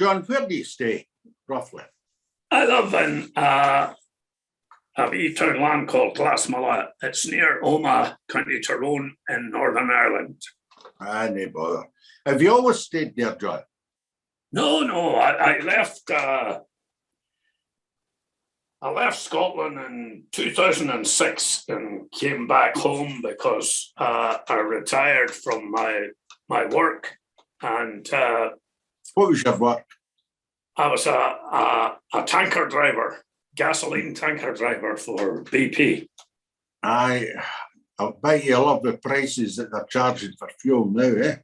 John, where do you stay, roughly? I live in a wee town land called Glassmullah. It's near Omagh, County Tyrone in Northern Ireland. No bother. Have you always stayed there, John? No. I left Scotland in 2006 and came back home because I retired from my work. And what was your work? I was a tanker driver, gasoline tanker driver for BP. I'll bet you love the prices that they're charging for fuel now, eh?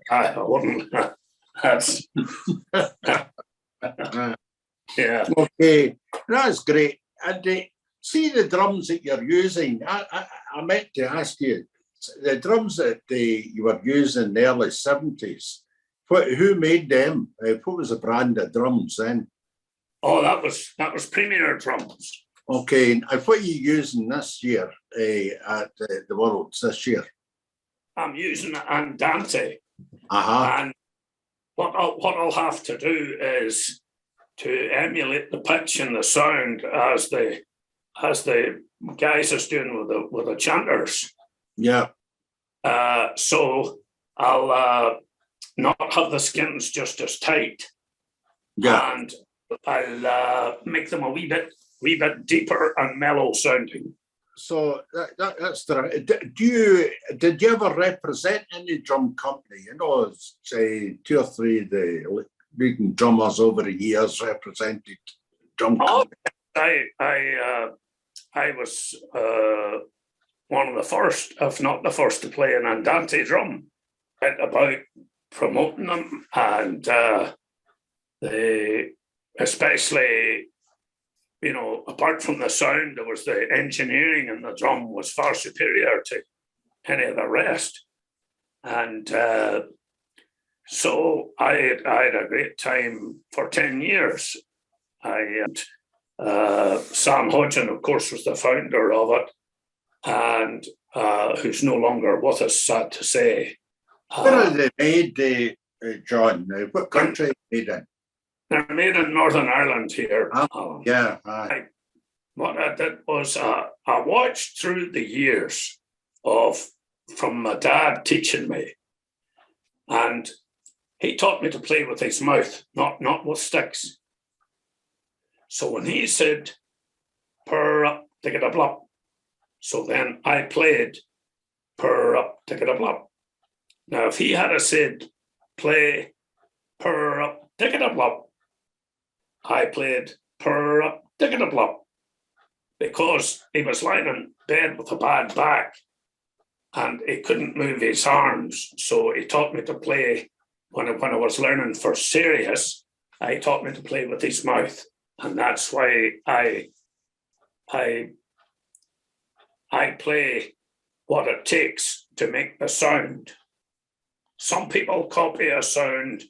I wouldn't. That's yeah. Okay, that's great. And see the drums that you're using. I meant to ask you, the drums that you were using in the early 70s, who made them? What was the brand of drums then? Oh, that was Premier Drums. Okay, and what are you using this year at the Worlds this year? I'm using Andante. And what I'll have to do is to emulate the pitch and the sound as the guys is doing with the chanters. Yeah. So I'll not have the skins just as tight. Yeah. And I'll make them a wee bit deeper and mellow sounding. So that's the. Did you ever represent any drum company? You know, say 2 or 3 of the leading drummers over the years represented drum company. I was one of the first, if not the first, to play an Andante drum. It's about promoting them, and especially, you know, apart from the sound, there was the engineering, and the drum was far superior to any of the rest. And so I had a great time for 10 years. Sam Hodgson, of course, was the founder of it, and who's no longer with us, sad to say. Where are they made, John? What country are they made in? They're made in Northern Ireland here. Yeah. What I did was I watched through the years from my dad teaching me, and he taught me to play with his mouth, not with sticks. So when he said, "Purr up, tick it a blop," so then I played, "Purr up, tick it a blop." Now, if he had said, "Play, purr up, tick it a blop," I played, "Purr up, tick it a blop," because he was lying in bed with a bad back and he couldn't move his arms. So he taught me to play, when I was learning for serious, he taught me to play with his mouth. And that's why I play what it takes to make the sound. Some people copy a sound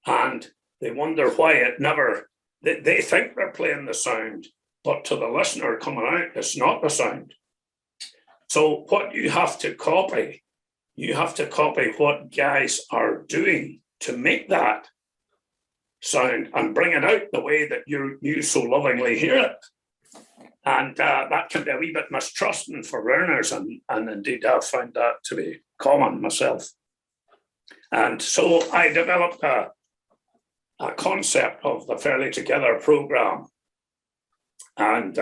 and they wonder why it never, they think they're playing the sound, but to the listener coming out, it's not the sound. So what you have to copy what guys are doing to make that sound and bring it out the way that you so lovingly hear it. And that can be a wee bit mistrusting for learners, and indeed I've found that to be common myself. And so I developed a concept of the Fairly Together program. And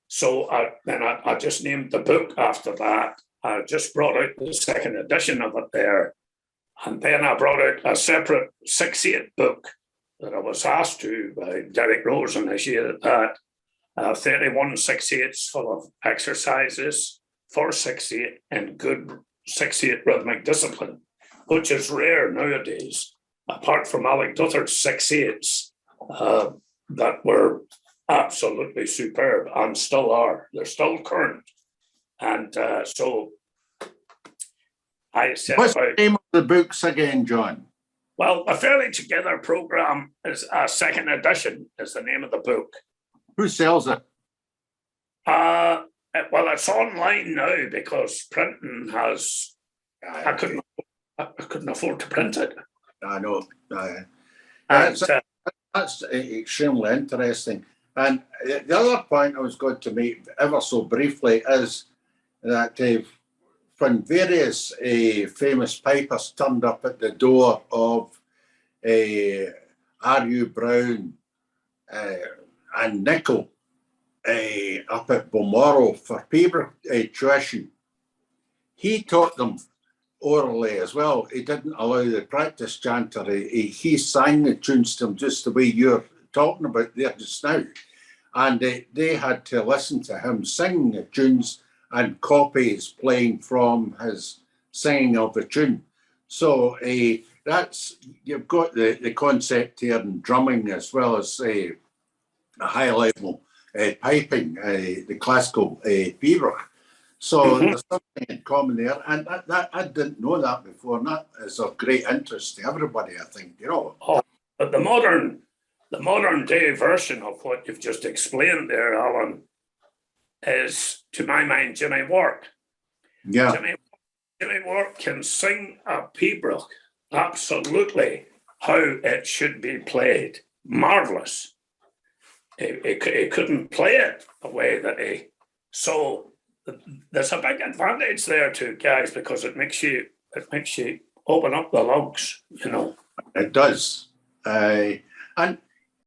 so I just named the book after that. I just brought out the second edition of it there. And then I brought out a separate 6/8 book that I was asked to by Derek Rosen this year, that 31 6/8s full of exercises for 6/8 and good 6/8 rhythmic discipline, which is rare nowadays, apart from Alec Duthard's 6/8s that were absolutely superb and still are. They're still current. And so I said, what's the name of the books again, John? Well, the Fairly Together program is a second edition, is the name of the book. Who sells it? Well, it's online now because printing has, I couldn't afford to print it. I know. And That's extremely interesting. And the other point I was going to make ever so briefly is that when various famous pipers turned up at the door of R.U. Brown and Nicol up at Balmoral for Pipers'Persuasion, he taught them orally as well. He didn't allow the practice chanter. He sang the tunes to them just the way you're talking about there just now. And they had to listen to him sing the tunes and copies playing from his singing of the tune. So that's, you've got the concept here in drumming as well as a high level piping, the classical beaver. So there's something in common there, and that I didn't know that before, and that is of great interest to everybody, I think, you know. Oh, but the modern day version of what you've just explained there, Alan, is, to my mind, Jimmy Work. Yeah. Jimmy Work can sing a pibroch absolutely how it should be played. Marvelous. He couldn't play it the way that he. So there's a big advantage there too, guys, because it makes you open up the lugs, you know. It does. And